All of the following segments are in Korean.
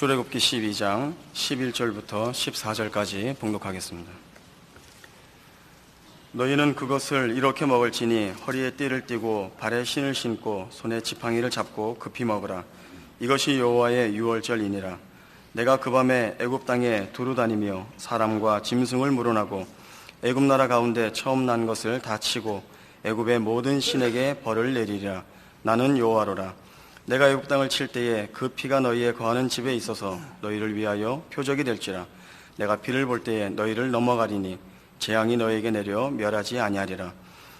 출애굽기 12장 11절부터 14절까지 봉독하겠습니다. 너희는 그것을 이렇게 먹을지니 허리에 띠를 띠고 발에 신을 신고 손에 지팡이를 잡고 급히 먹으라. 이것이 여호와의 유월절이니라. 내가 그 밤에 애굽 땅에 두루 다니며 사람과 짐승을 물어나고 애굽 나라 가운데 처음 난 것을 다 치고 애굽의 모든 신에게 벌을 내리리라. 나는 여호와로라. 내가 애굽 땅을 칠 때에 그 피가 너희의 거하는 집에 있어서 너희를 위하여 표적이 될지라. 내가 피를 볼 때에 너희를 넘어가리니 재앙이 너희에게 내려 멸하지 아니하리라.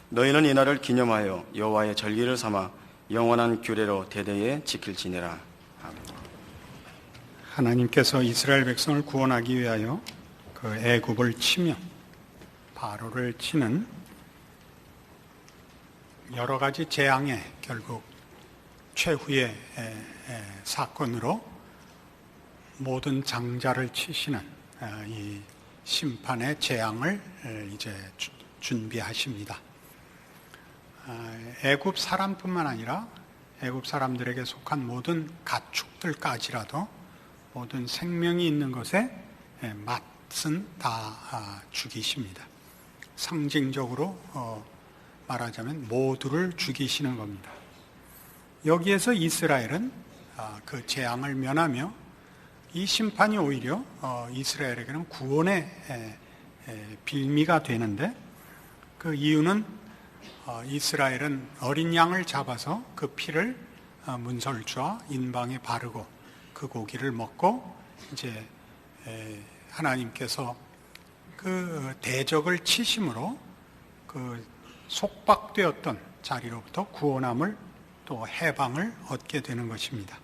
너희는 이날을 기념하여 여호와의 절기를 삼아 영원한 규례로 대대에 지킬지니라. 아멘. 하나님께서 이스라엘 백성을 구원하기 위하여 그 애굽을 치며 바로를 치는 여러 가지 재앙의 결국 최후의 사건으로 모든 장자를 치시는 이 심판의 재앙을 이제 준비하십니다. 애굽 사람뿐만 아니라 애굽 사람들에게 속한 모든 가축들까지라도 모든 생명이 있는 것에 맛은 다 죽이십니다. 상징적으로 말하자면 모두를 죽이시는 겁니다. 여기에서 이스라엘은 그 재앙을 면하며 이 심판이 오히려 이스라엘에게는 구원의 빌미가 되는데, 그 이유는 이스라엘은 어린 양을 잡아서 그 피를 문설주와 인방에 바르고 그 고기를 먹고 이제 하나님께서 그 대적을 치심으로 그 속박되었던 자리로부터 구원함을 또 해방을 얻게 되는 것입니다.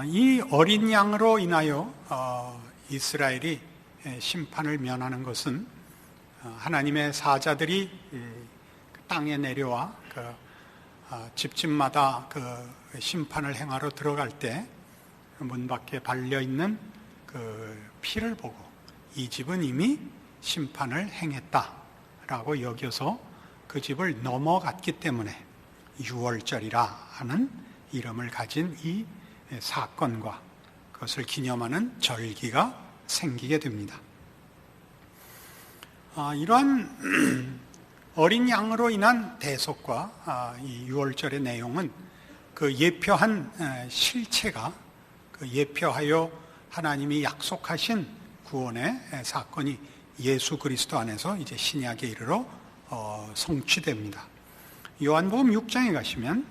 이 어린 양으로 인하여 이스라엘이 심판을 면하는 것은 하나님의 사자들이 땅에 내려와 집집마다 그 심판을 행하러 들어갈 때 문 밖에 발려 있는 그 피를 보고 이 집은 이미 심판을 행했다라고 여겨서 그 집을 넘어갔기 때문에 유월절이라 하는 이름을 가진 이 사건과 그것을 기념하는 절기가 생기게 됩니다. 이러한 어린 양으로 인한 대속과 이 유월절의 내용은 그 예표한 실체가 그 예표하여 하나님이 약속하신 구원의 사건이 예수 그리스도 안에서 이제 신약에 이르러 성취됩니다. 요한복음 6장에 가시면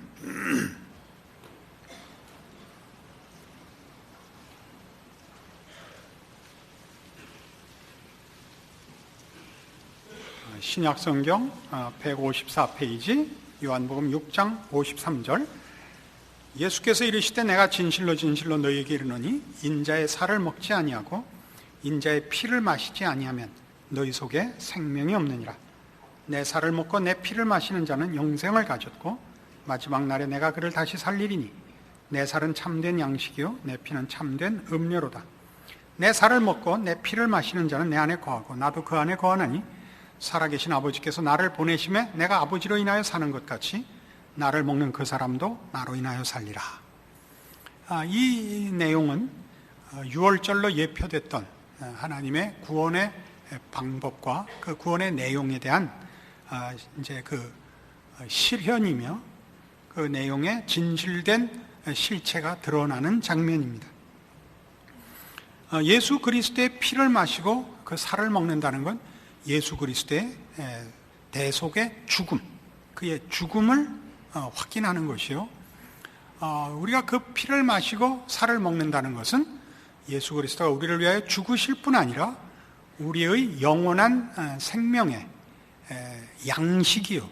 신약성경 154페이지 요한복음 6장 53절, 예수께서 이르시되 내가 진실로 진실로 너희에게 이르노니 인자의 살을 먹지 아니하고 인자의 피를 마시지 아니하면 너희 속에 생명이 없느니라. 내 살을 먹고 내 피를 마시는 자는 영생을 가졌고 마지막 날에 내가 그를 다시 살리리니 내 살은 참된 양식이요 내 피는 참된 음료로다. 내 살을 먹고 내 피를 마시는 자는 내 안에 거하고 나도 그 안에 거하나니 살아계신 아버지께서 나를 보내심에 내가 아버지로 인하여 사는 것 같이 나를 먹는 그 사람도 나로 인하여 살리라. 이 내용은 유월절로 예표됐던 하나님의 구원의 방법과 그 구원의 내용에 대한 이제 그 실현이며 그 내용의 진실된 실체가 드러나는 장면입니다. 예수 그리스도의 피를 마시고 그 살을 먹는다는 건 예수 그리스도의 대속의 죽음, 그의 죽음을 확인하는 것이요. 우리가 그 피를 마시고 살을 먹는다는 것은 예수 그리스도가 우리를 위하여 죽으실 뿐 아니라 우리의 영원한 생명의 양식이요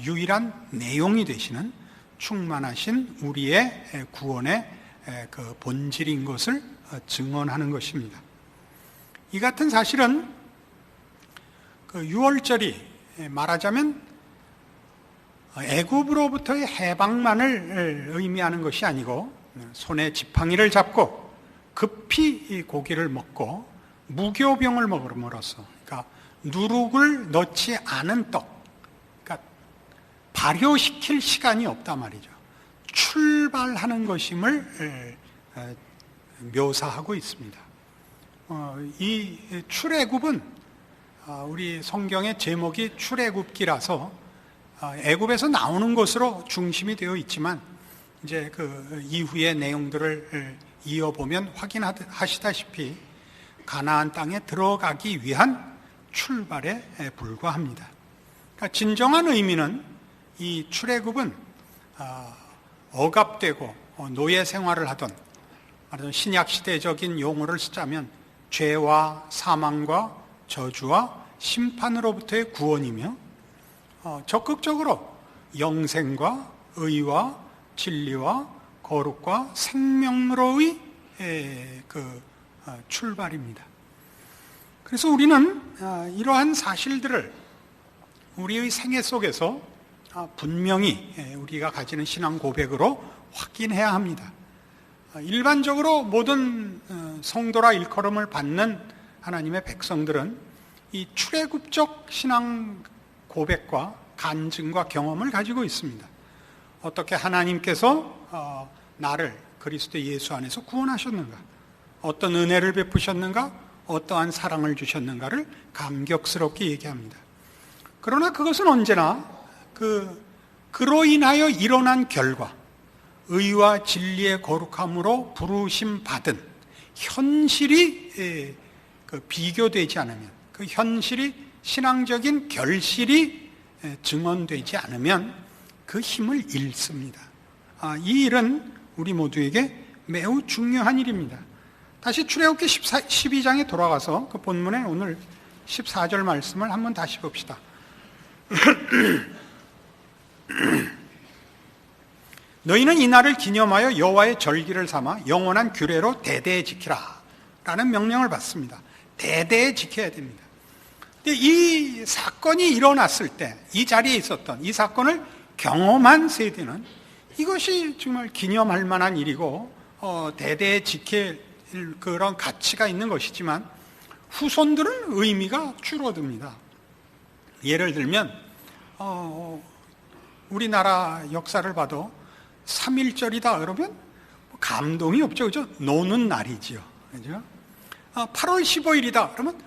유일한 내용이 되시는 충만하신 우리의 구원의 그 본질인 것을 증언하는 것입니다. 이 같은 사실은 그 유월절이 말하자면 애굽으로부터의 해방만을 의미하는 것이 아니고 손에 지팡이를 잡고 급히 고기를 먹고 무교병을 먹음으로써, 그러니까 누룩을 넣지 않은 떡, 그러니까 발효시킬 시간이 없단 말이죠. 출발하는 것임을 묘사하고 있습니다. 이 출애굽은 우리 성경의 제목이 출애굽기라서 애굽에서 나오는 것으로 중심이 되어 있지만 이제 그 이후의 내용들을 이어보면 확인하시다시피 가나안 땅에 들어가기 위한 출발에 불과합니다. 그러니까 진정한 의미는 이 출애굽은 억압되고 노예 생활을 하던 신약 시대적인 용어를 쓰자면 죄와 사망과 저주와 심판으로부터의 구원이며 적극적으로 영생과 의와 진리와 거룩과 생명으로의 출발입니다. 그래서 우리는 이러한 사실들을 우리의 생애 속에서 분명히 우리가 가지는 신앙 고백으로 확인해야 합니다. 일반적으로 모든 성도라 일컬음을 받는 하나님의 백성들은 이 출애굽적 신앙 고백과 간증과 경험을 가지고 있습니다. 어떻게 하나님께서 나를 그리스도 예수 안에서 구원하셨는가, 어떤 은혜를 베푸셨는가, 어떠한 사랑을 주셨는가를 감격스럽게 얘기합니다. 그러나 그것은 언제나 그로 인하여 일어난 결과, 의와 진리의 거룩함으로 부르심 받은 현실이 비교되지 않으면, 그 현실이 신앙적인 결실이 증언되지 않으면 그 힘을 잃습니다. 이 일은 우리 모두에게 매우 중요한 일입니다. 다시 출애굽기 12장에 돌아가서 그 본문의 오늘 14절 말씀을 한번 다시 봅시다. 너희는 이날을 기념하여 여호와의 절기를 삼아 영원한 규례로 대대에 지키라 라는 명령을 받습니다. 대대에 지켜야 됩니다. 근데 이 사건이 일어났을 때 이 자리에 있었던 이 사건을 경험한 세대는 이것이 정말 기념할 만한 일이고 대대에 지킬 그런 가치가 있는 것이지만 후손들은 의미가 줄어듭니다. 예를 들면 우리나라 역사를 봐도 3.1절이다 그러면 감동이 없죠. 그죠? 노는 날이지요. 그죠? 8월 15일이다 그러면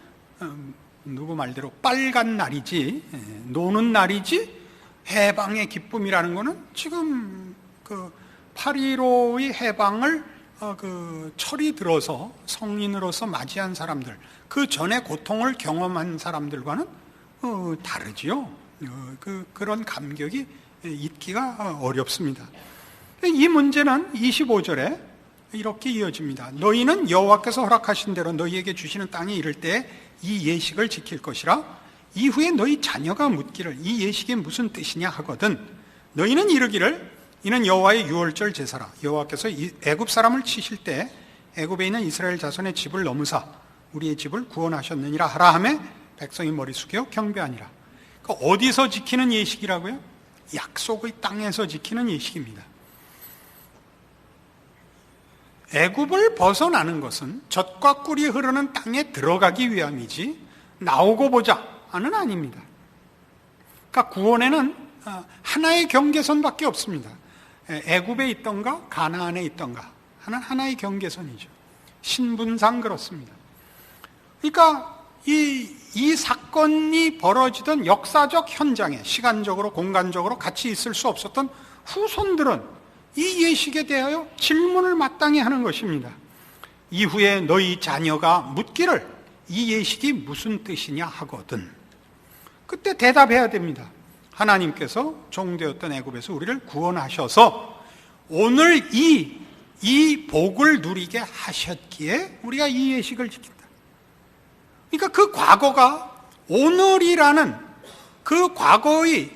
누구 말대로 빨간 날이지, 노는 날이지, 해방의 기쁨이라는 거는 지금 그 8.15의 해방을 그 철이 들어서 성인으로서 맞이한 사람들, 그 전에 고통을 경험한 사람들과는 다르지요. 그런 감격이 잊기가 어렵습니다. 이 문제는 25절에 이렇게 이어집니다. 너희는 여호와께서 허락하신 대로 너희에게 주시는 땅에 이를 때 이 예식을 지킬 것이라. 이후에 너희 자녀가 묻기를 이 예식이 무슨 뜻이냐 하거든 너희는 이르기를 이는 여호와의 유월절 제사라. 여호와께서 애굽 사람을 치실 때 애굽에 있는 이스라엘 자손의 집을 넘으사 우리의 집을 구원하셨느니라 하라 하매 백성이 머리 숙여 경배하니라. 그러니까 어디서 지키는 예식이라고요? 약속의 땅에서 지키는 예식입니다. 애굽을 벗어나는 것은 젖과 꿀이 흐르는 땅에 들어가기 위함이지 나오고 보자는 아닙니다. 그러니까 구원에는 하나의 경계선밖에 없습니다. 애굽에 있던가 가나안에 있던가 하는 하나의 경계선이죠. 신분상 그렇습니다. 그러니까 이 사건이 벌어지던 역사적 현장에 시간적으로 공간적으로 같이 있을 수 없었던 후손들은 이 예식에 대하여 질문을 마땅히 하는 것입니다. 이후에 너희 자녀가 묻기를 이 예식이 무슨 뜻이냐 하거든 그때 대답해야 됩니다. 하나님께서 종되었던 애굽에서 우리를 구원하셔서 오늘 이 복을 누리게 하셨기에 우리가 이 예식을 지킨다. 그러니까 그 과거가 오늘이라는 그 과거의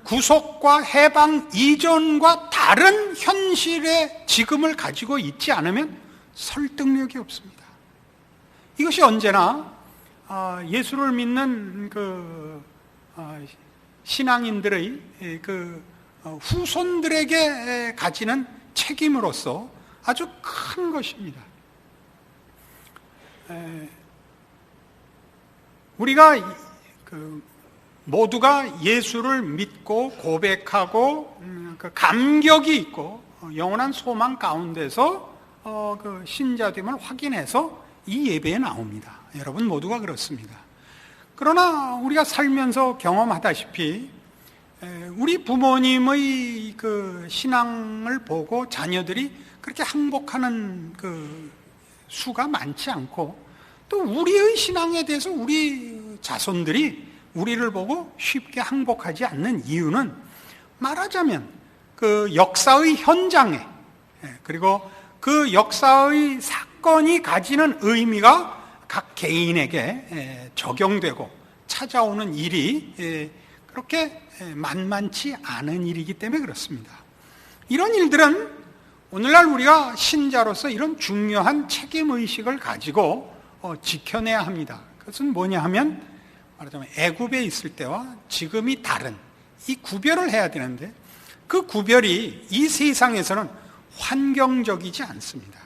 구속과 해방 이전과 다른 현실의 지금을 가지고 있지 않으면 설득력이 없습니다. 이것이 언제나 예수를 믿는 신앙인들의 후손들에게 가지는 책임으로서 아주 큰 것입니다. 우리가 모두가 예수를 믿고 고백하고 그 감격이 있고 영원한 소망 가운데서 그 신자됨을 확인해서 이 예배에 나옵니다. 여러분 모두가 그렇습니다. 그러나 우리가 살면서 경험하다시피 우리 부모님의 그 신앙을 보고 자녀들이 그렇게 항복하는 그 수가 많지 않고, 또 우리의 신앙에 대해서 우리 자손들이 우리를 보고 쉽게 항복하지 않는 이유는, 말하자면 그 역사의 현장에, 그리고 그 역사의 사건이 가지는 의미가 각 개인에게 적용되고 찾아오는 일이 그렇게 만만치 않은 일이기 때문에 그렇습니다. 이런 일들은 오늘날 우리가 신자로서 이런 중요한 책임의식을 가지고 지켜내야 합니다. 그것은 뭐냐 하면, 말하자면 애굽에 있을 때와 지금이 다른 이 구별을 해야 되는데, 그 구별이 이 세상에서는 환경적이지 않습니다.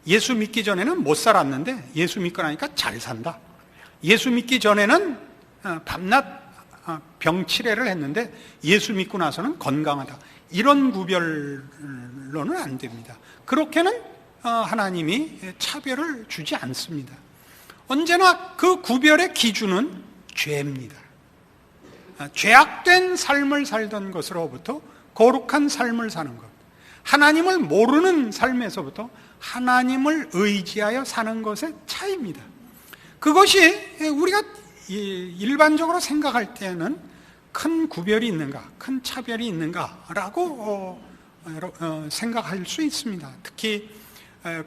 예수 믿기 전에는 못 살았는데 예수 믿고 나니까 잘 산다. 예수 믿기 전에는 밤낮 병치레를 했는데 예수 믿고 나서는 건강하다. 이런 구별로는 안 됩니다. 그렇게는 하나님이 차별을 주지 않습니다. 언제나 그 구별의 기준은 죄입니다. 죄악된 삶을 살던 것으로부터 거룩한 삶을 사는 것, 하나님을 모르는 삶에서부터 하나님을 의지하여 사는 것의 차이입니다. 그것이 우리가 일반적으로 생각할 때는 큰 구별이 있는가, 큰 차별이 있는가라고 생각할 수 있습니다. 특히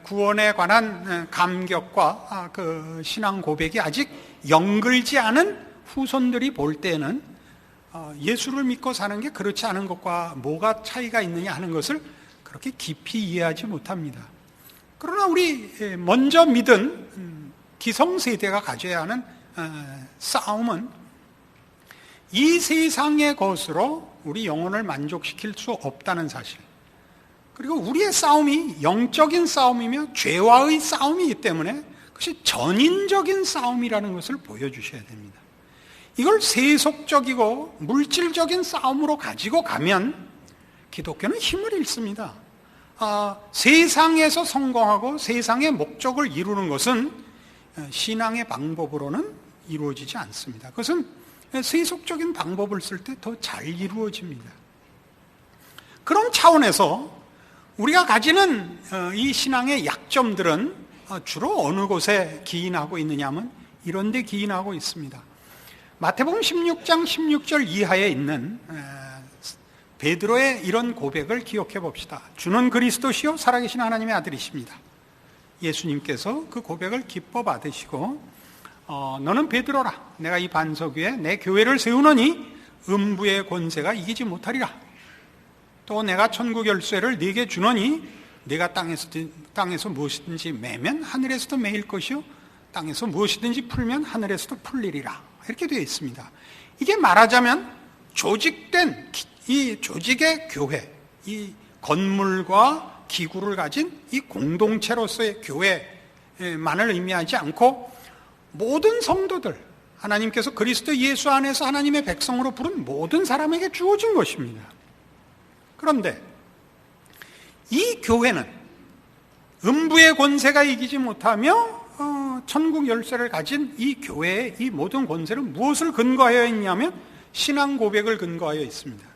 구원에 관한 감격과 그 신앙 고백이 아직 영글지 않은 후손들이 볼 때는 예수를 믿고 사는 게 그렇지 않은 것과 뭐가 차이가 있느냐 하는 것을 그렇게 깊이 이해하지 못합니다. 그러나 우리 먼저 믿은 기성세대가 가져야 하는 싸움은, 이 세상의 것으로 우리 영혼을 만족시킬 수 없다는 사실, 그리고 우리의 싸움이 영적인 싸움이며 죄와의 싸움이기 때문에 그것이 전인적인 싸움이라는 것을 보여주셔야 됩니다. 이걸 세속적이고 물질적인 싸움으로 가지고 가면 기독교는 힘을 잃습니다. 세상에서 성공하고 세상의 목적을 이루는 것은 신앙의 방법으로는 이루어지지 않습니다. 그것은 세속적인 방법을 쓸 때 더 잘 이루어집니다. 그런 차원에서 우리가 가지는 이 신앙의 약점들은 주로 어느 곳에 기인하고 있느냐 하면 이런 데 기인하고 있습니다. 마태복음 16장 16절 이하에 있는 베드로의 이런 고백을 기억해 봅시다. 주는 그리스도시요 살아계신 하나님의 아들이십니다. 예수님께서 그 고백을 기뻐 받으시고 너는 베드로라, 내가 이 반석 위에 내 교회를 세우노니 음부의 권세가 이기지 못하리라. 또 내가 천국 열쇠를 네게 주노니 네가 땅에서 무엇이든지 매면 하늘에서도 매일 것이요 땅에서 무엇이든지 풀면 하늘에서도 풀리리라. 이렇게 되어 있습니다. 이게 말하자면 조직된 이 조직의 교회, 이 건물과 기구를 가진 이 공동체로서의 교회만을 의미하지 않고 모든 성도들, 하나님께서 그리스도 예수 안에서 하나님의 백성으로 부른 모든 사람에게 주어진 것입니다. 그런데 이 교회는 음부의 권세가 이기지 못하며 천국 열쇠를 가진 이 교회의 이 모든 권세는 무엇을 근거하여 있냐면 신앙 고백을 근거하여 있습니다.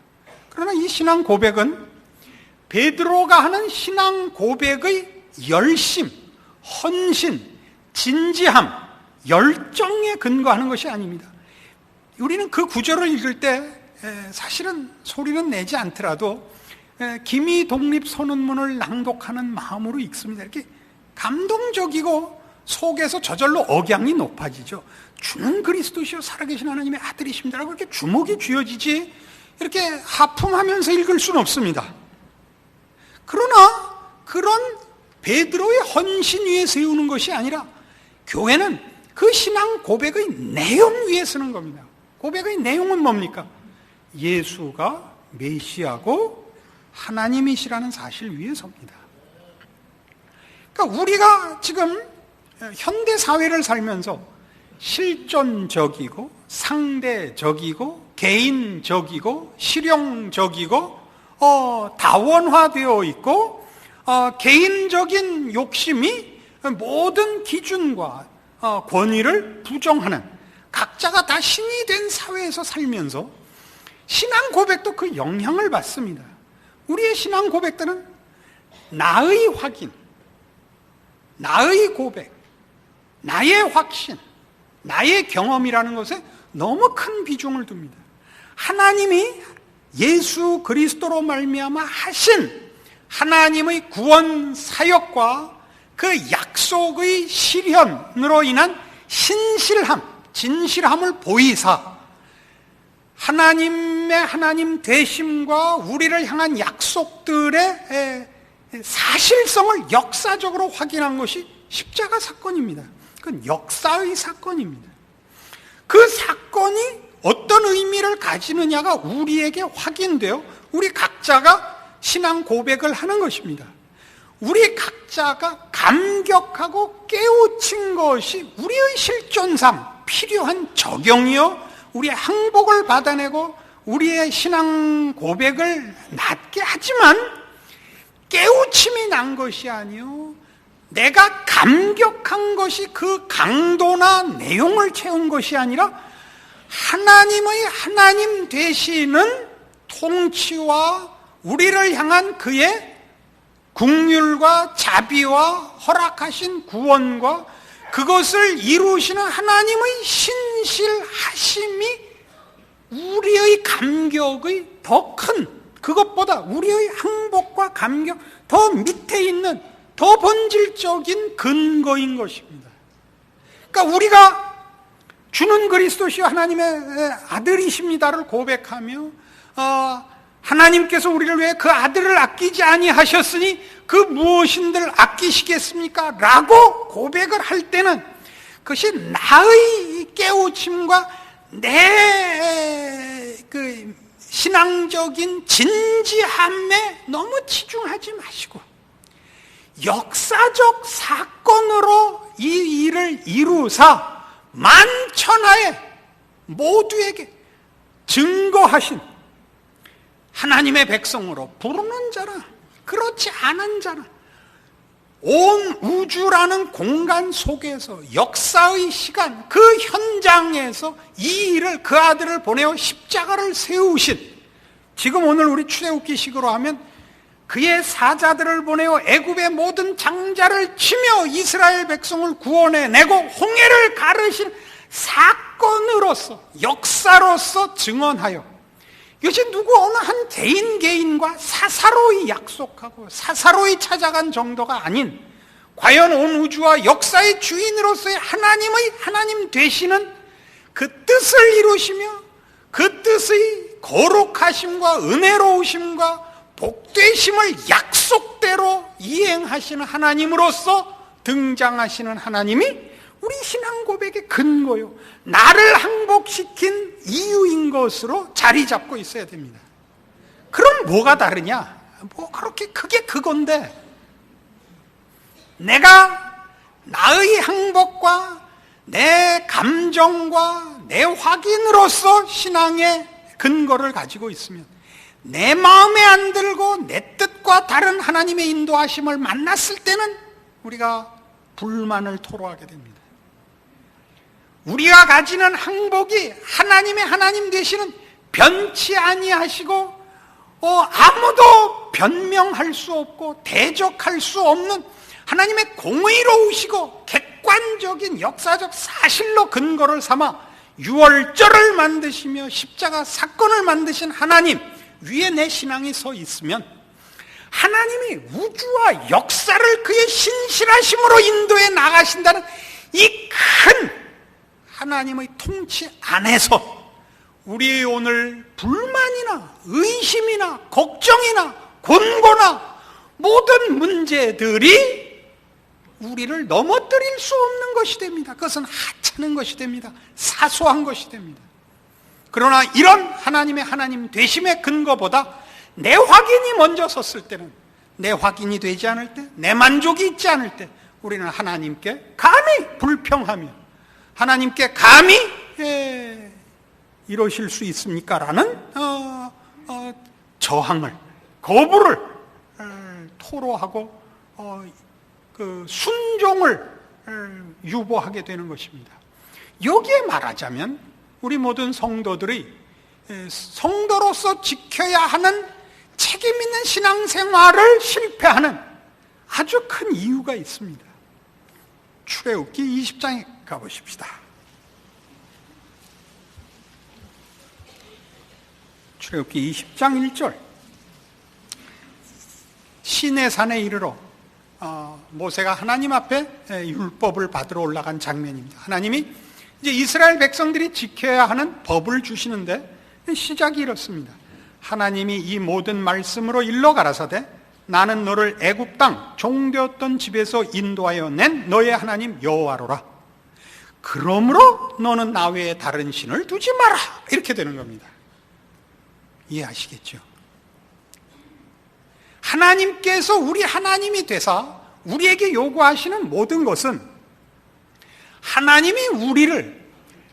그러나 이 신앙 고백은 베드로가 하는 신앙 고백의 열심, 헌신, 진지함, 열정에 근거하는 것이 아닙니다. 우리는 그 구절을 읽을 때 사실은 소리는 내지 않더라도 기미 독립선언문을 낭독하는 마음으로 읽습니다. 이렇게 감동적이고 속에서 저절로 억양이 높아지죠. 주는 그리스도시요 살아계신 하나님의 아들이십니다라고 이렇게 주목이 쥐어지지 이렇게 하품하면서 읽을 수는 없습니다. 그러나 그런 베드로의 헌신 위에 세우는 것이 아니라 교회는 그 신앙 고백의 내용 위에 쓰는 겁니다. 고백의 내용은 뭡니까? 예수가 메시아고 하나님이시라는 사실 위에 섭니다. 그러니까 우리가 지금 현대 사회를 살면서 실존적이고 상대적이고 개인적이고 실용적이고 다원화되어 있고 개인적인 욕심이 모든 기준과 권위를 부정하는, 각자가 다 신이 된 사회에서 살면서 신앙 고백도 그 영향을 받습니다. 우리의 신앙 고백들은 나의 확인, 나의 고백, 나의 확신, 나의 경험이라는 것에 너무 큰 비중을 둡니다. 하나님이 예수 그리스도로 말미암아 하신 하나님의 구원 사역과 그 약속의 실현으로 인한 신실함, 진실함을 보이사 하나님 되심과 우리를 향한 약속들의 사실성을 역사적으로 확인한 것이 십자가 사건입니다. 그건 역사의 사건입니다. 그 사건이 어떤 의미를 가지느냐가 우리에게 확인되어 우리 각자가 신앙 고백을 하는 것입니다. 우리 각자가 감격하고 깨우친 것이 우리의 실존상 필요한 적용이요, 우리의 항복을 받아내고 우리의 신앙 고백을 낫게 하지만, 깨우침이 난 것이 아니요, 내가 감격한 것이 그 강도나 내용을 채운 것이 아니라 하나님의 하나님 되시는 통치와 우리를 향한 그의 긍휼과 자비와 허락하신 구원과 그것을 이루시는 하나님의 신실하심이 우리의 감격의 더 큰, 그것보다 우리의 항복과 감격 더 밑에 있는 더 본질적인 근거인 것입니다. 그러니까 우리가 주는 그리스도시요 하나님의 아들이십니다를 고백하며 하나님께서 우리를 위해 그 아들을 아끼지 아니하셨으니 그 무엇인들 아끼시겠습니까? 라고 고백을 할 때는 그것이 나의 깨우침과 내 그 신앙적인 진지함에 너무 치중하지 마시고 역사적 사건으로 이 일을 이루사 만천하에 모두에게 증거하신 하나님의 백성으로 부르는 자라, 그렇지 않은 자라, 온 우주라는 공간 속에서 역사의 시간 그 현장에서 이 일을, 그 아들을 보내어 십자가를 세우신, 지금 오늘 우리 출애굽기식으로 하면 그의 사자들을 보내어 애굽의 모든 장자를 치며 이스라엘 백성을 구원해내고 홍해를 가르신 사건으로서, 역사로서 증언하여 이것이 누구 어느 한 개인과 사사로이 약속하고 사사로이 찾아간 정도가 아닌, 과연 온 우주와 역사의 주인으로서의 하나님의 하나님 되시는 그 뜻을 이루시며 그 뜻의 거룩하심과 은혜로우심과 복되심을 약속대로 이행하시는 하나님으로서 등장하시는 하나님이 우리 신앙 고백의 근거요, 나를 항복시킨 이유인 것으로 자리 잡고 있어야 됩니다. 그럼 뭐가 다르냐? 뭐 그렇게 그게 그건데, 내가 나의 항복과 내 감정과 내 확인으로서 신앙의 근거를 가지고 있으면 내 마음에 안 들고 내 뜻과 다른 하나님의 인도하심을 만났을 때는 우리가 불만을 토로하게 됩니다. 우리가 가지는 항복이 하나님의 하나님 되시는 변치 아니하시고 아무도 변명할 수 없고 대적할 수 없는 하나님의 공의로우시고 객관적인 역사적 사실로 근거를 삼아 유월절을 만드시며 십자가 사건을 만드신 하나님 위에 내 신앙이 서 있으면, 하나님이 우주와 역사를 그의 신실하심으로 인도해 나가신다는 이 큰 하나님의 통치 안에서 우리의 오늘 불만이나 의심이나 걱정이나 곤고나 모든 문제들이 우리를 넘어뜨릴 수 없는 것이 됩니다. 그것은 하찮은 것이 됩니다. 사소한 것이 됩니다. 그러나 이런 하나님의 하나님 되심의 근거보다 내 확인이 먼저 섰을 때는, 내 확인이 되지 않을 때, 내 만족이 있지 않을 때 우리는 하나님께 감히 불평하며 하나님께 감히 이러실 수 있습니까? 라는 저항을, 거부를 토로하고 그 순종을 유보하게 되는 것입니다. 여기에 말하자면 우리 모든 성도들이 성도로서 지켜야 하는 책임 있는 신앙생활을 실패하는 아주 큰 이유가 있습니다. 출애굽기 20장에 가보십시다. 출애굽기 20장 1절. 시내산에 이르러 모세가 하나님 앞에 율법을 받으러 올라간 장면입니다. 하나님이 이제 이스라엘 백성들이 지켜야 하는 법을 주시는데 시작이 이렇습니다. 하나님이 이 모든 말씀으로 일러 가라사대 나는 너를 애굽 땅 종되었던 집에서 인도하여 낸 너의 하나님 여호와로라. 그러므로 너는 나 외에 다른 신을 두지 마라. 이렇게 되는 겁니다. 이해하시겠죠? 하나님께서 우리 하나님이 되사 우리에게 요구하시는 모든 것은 하나님이 우리를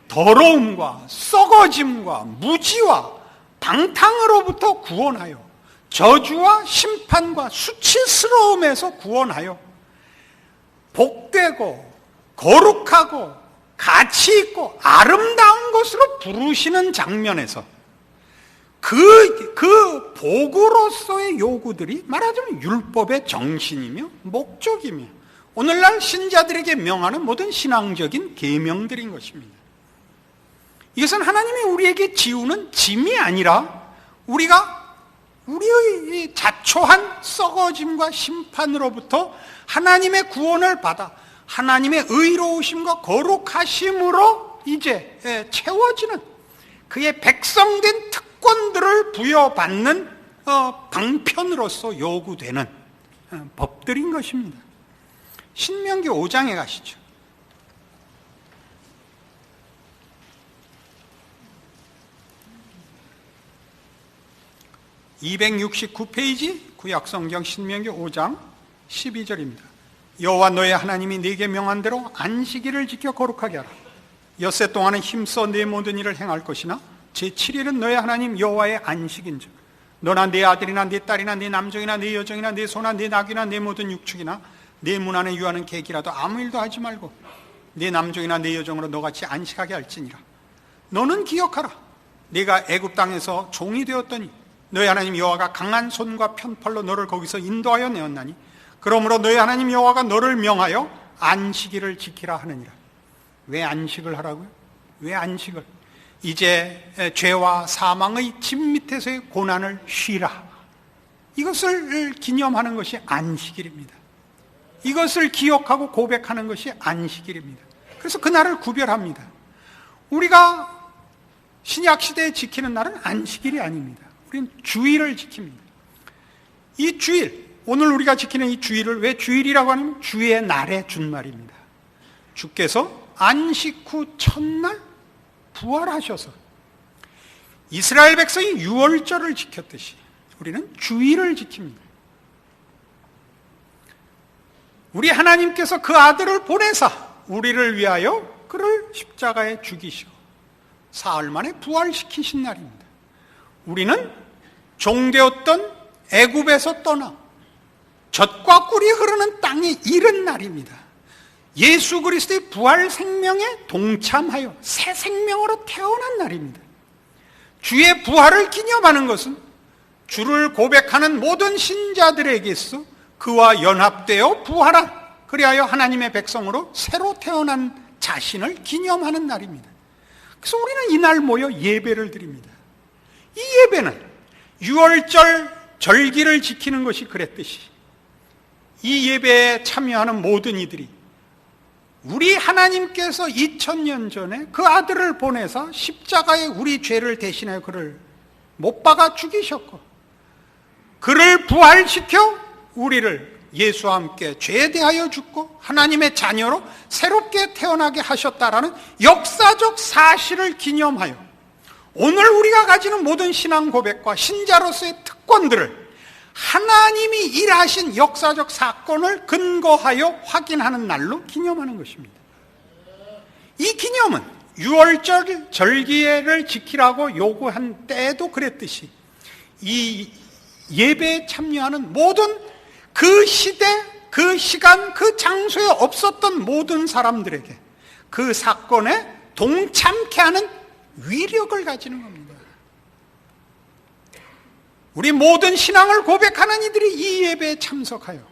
더러움과 썩어짐과 무지와 방탕으로부터 구원하여 저주와 심판과 수치스러움에서 구원하여 복되고 거룩하고 가치 있고 아름다운 것으로 부르시는 장면에서 그 복으로서의 요구들이 말하자면 율법의 정신이며 목적이며 오늘날 신자들에게 명하는 모든 신앙적인 계명들인 것입니다. 이것은 하나님이 우리에게 지우는 짐이 아니라 우리의 자초한 썩어짐과 심판으로부터 하나님의 구원을 받아 하나님의 의로우심과 거룩하심으로 이제 채워지는 그의 백성된 특권들을 부여받는 방편으로서 요구되는 법들인 것입니다. 신명기 5장에 가시죠. (269페이지) 구약성경 신명기 5장 12절입니다. 여호와 너의 하나님이 네게 명한 대로 안식일을 지켜 거룩하게 하라. 엿새 동안은 힘써 내 모든 일을 행할 것이나 제7일은 너의 하나님 여호와의 안식인즉 너나 네 아들이나 네 딸이나 네 남종이나 네 여종이나 네 소나 네 낙이나 네 모든 육축이나 네 문 안에 유하는 객이라도 아무 일도 하지 말고 네 남종이나 네 여종으로 너같이 안식하게 할지니라. 너는 기억하라. 네가 애굽 땅에서 종이 되었더니 너의 하나님 여호와가 강한 손과 편팔로 너를 거기서 인도하여 내었나니 그러므로 너의 하나님 여호와가 너를 명하여 안식일을 지키라 하느니라. 왜 안식을 하라고요? 왜 안식을? 이제 죄와 사망의 짐 밑에서의 고난을 쉬라. 이것을 기념하는 것이 안식일입니다. 이것을 기억하고 고백하는 것이 안식일입니다. 그래서 그날을 구별합니다. 우리가 신약시대에 지키는 날은 안식일이 아닙니다. 우리는 주일을 지킵니다. 이 주일, 오늘 우리가 지키는 이 주일을 왜 주일이라고 하냐면 주의 날에 준 말입니다. 주께서 안식 후 첫날 부활하셔서 이스라엘 백성이 유월절을 지켰듯이 우리는 주일을 지킵니다. 우리 하나님께서 그 아들을 보내사 우리를 위하여 그를 십자가에 죽이시고 사흘 만에 부활시키신 날입니다. 우리는 종되었던 애굽에서 떠나 젖과 꿀이 흐르는 땅에 이른 날입니다. 예수 그리스도의 부활 생명에 동참하여 새 생명으로 태어난 날입니다. 주의 부활을 기념하는 것은 주를 고백하는 모든 신자들에게서 그와 연합되어 부활한 그리하여 하나님의 백성으로 새로 태어난 자신을 기념하는 날입니다. 그래서 우리는 이날 모여 예배를 드립니다. 이 예배는 유월절 절기를 지키는 것이 그랬듯이 이 예배에 참여하는 모든 이들이 우리 하나님께서 2000년 전에 그 아들을 보내서 십자가에 우리 죄를 대신하여 그를 못 박아 죽이셨고 그를 부활시켜 우리를 예수와 함께 죄에 대하여 죽고 하나님의 자녀로 새롭게 태어나게 하셨다라는 역사적 사실을 기념하여 오늘 우리가 가지는 모든 신앙 고백과 신자로서의 특권들을 하나님이 일하신 역사적 사건을 근거하여 확인하는 날로 기념하는 것입니다. 이 기념은 유월절 절기를 지키라고 요구한 때에도 그랬듯이 이 예배에 참여하는 모든 그 시대, 그 시간, 그 장소에 없었던 모든 사람들에게 그 사건에 동참케 하는 위력을 가지는 겁니다. 우리 모든 신앙을 고백하는 이들이 이 예배에 참석하여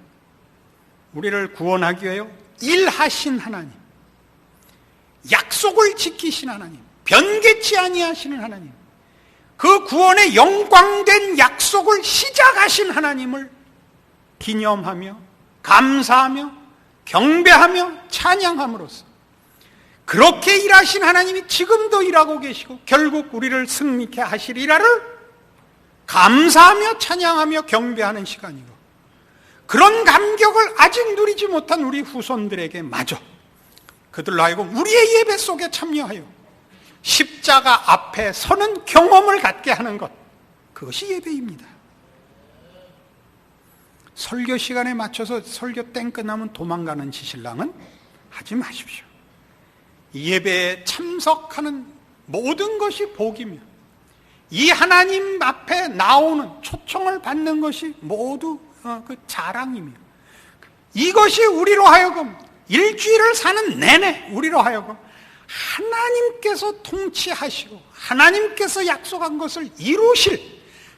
우리를 구원하기 위하여 일하신 하나님, 약속을 지키신 하나님, 변개치 아니하시는 하나님, 그 구원의 영광된 약속을 시작하신 하나님을 기념하며 감사하며 경배하며 찬양함으로써 그렇게 일하신 하나님이 지금도 일하고 계시고 결국 우리를 승리케 하시리라를 감사하며 찬양하며 경배하는 시간이고, 그런 감격을 아직 누리지 못한 우리 후손들에게 마저 그들로 하여금 우리의 예배 속에 참여하여 십자가 앞에 서는 경험을 갖게 하는 것, 그것이 예배입니다. 설교 시간에 맞춰서 설교 땡 끝나면 도망가는 지신랑은 하지 마십시오. 이 예배에 참석하는 모든 것이 복이며 이 하나님 앞에 나오는 초청을 받는 것이 모두 그 자랑이며, 이것이 우리로 하여금 일주일을 사는 내내 우리로 하여금 하나님께서 통치하시고 하나님께서 약속한 것을 이루실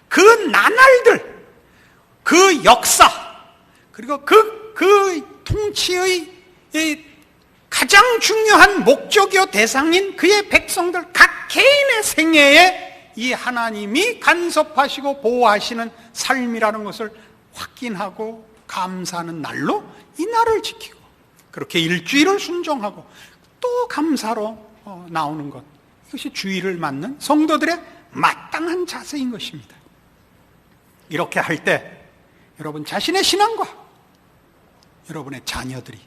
그 나날들, 그 역사, 그리고 그 통치의 가장 중요한 목적이요 대상인 그의 백성들 각 개인의 생애에 이 하나님이 간섭하시고 보호하시는 삶이라는 것을 확인하고 감사하는 날로 이 날을 지키고, 그렇게 일주일을 순종하고 또 감사로 나오는 것, 이것이 주의를 맞는 성도들의 마땅한 자세인 것입니다. 이렇게 할 때 여러분 자신의 신앙과 여러분의 자녀들이,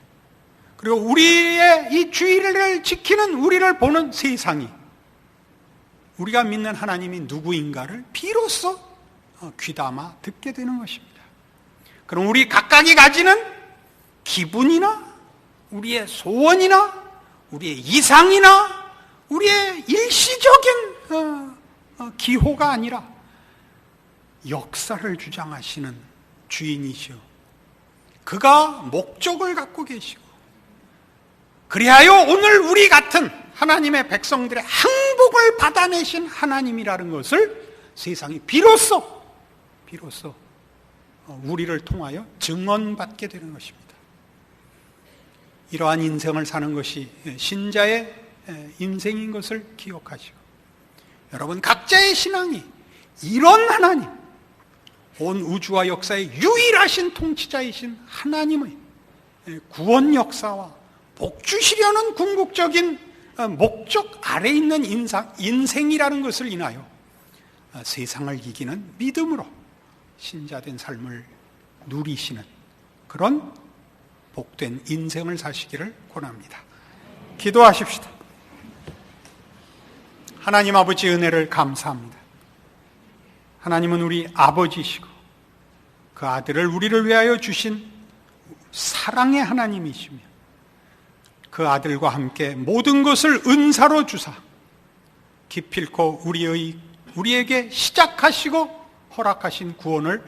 그리고 우리의 이 주의를 지키는 우리를 보는 세상이 우리가 믿는 하나님이 누구인가를 비로소 귀담아 듣게 되는 것입니다. 그럼 우리 각각이 가지는 기분이나 우리의 소원이나 우리의 이상이나 우리의 일시적인 기호가 아니라 역사를 주장하시는 주인이시오, 그가 목적을 갖고 계시고, 그리하여 오늘 우리 같은 하나님의 백성들의 항복을 받아내신 하나님이라는 것을 세상이 비로소 우리를 통하여 증언받게 되는 것입니다. 이러한 인생을 사는 것이 신자의 인생인 것을 기억하시고, 여러분 각자의 신앙이 이런 하나님, 온 우주와 역사의 유일하신 통치자이신 하나님의 구원 역사와 복 주시려는 궁극적인 목적 아래 있는 인생이라는 것을 인하여 세상을 이기는 믿음으로 신자된 삶을 누리시는 그런 복된 인생을 사시기를 권합니다. 기도하십시다. 하나님 아버지 은혜를 감사합니다. 하나님은 우리 아버지시고 그 아들을 우리를 위하여 주신 사랑의 하나님이시며, 그 아들과 함께 모든 것을 은사로 주사 기필코 우리에게 시작하시고 허락하신 구원을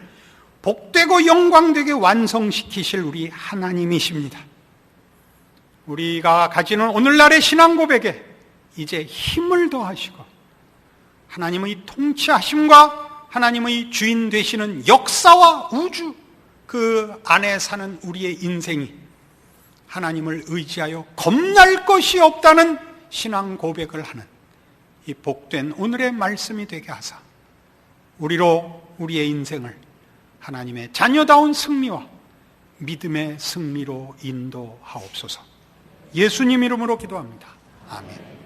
복되고 영광되게 완성시키실 우리 하나님이십니다. 우리가 가지는 오늘날의 신앙 고백에 이제 힘을 더하시고 하나님의 통치하심과 하나님의 주인 되시는 역사와 우주 그 안에 사는 우리의 인생이 하나님을 의지하여 겁날 것이 없다는 신앙 고백을 하는 이 복된 오늘의 말씀이 되게 하사 우리의 인생을 하나님의 자녀다운 승리와 믿음의 승리로 인도하옵소서. 예수님 이름으로 기도합니다. 아멘.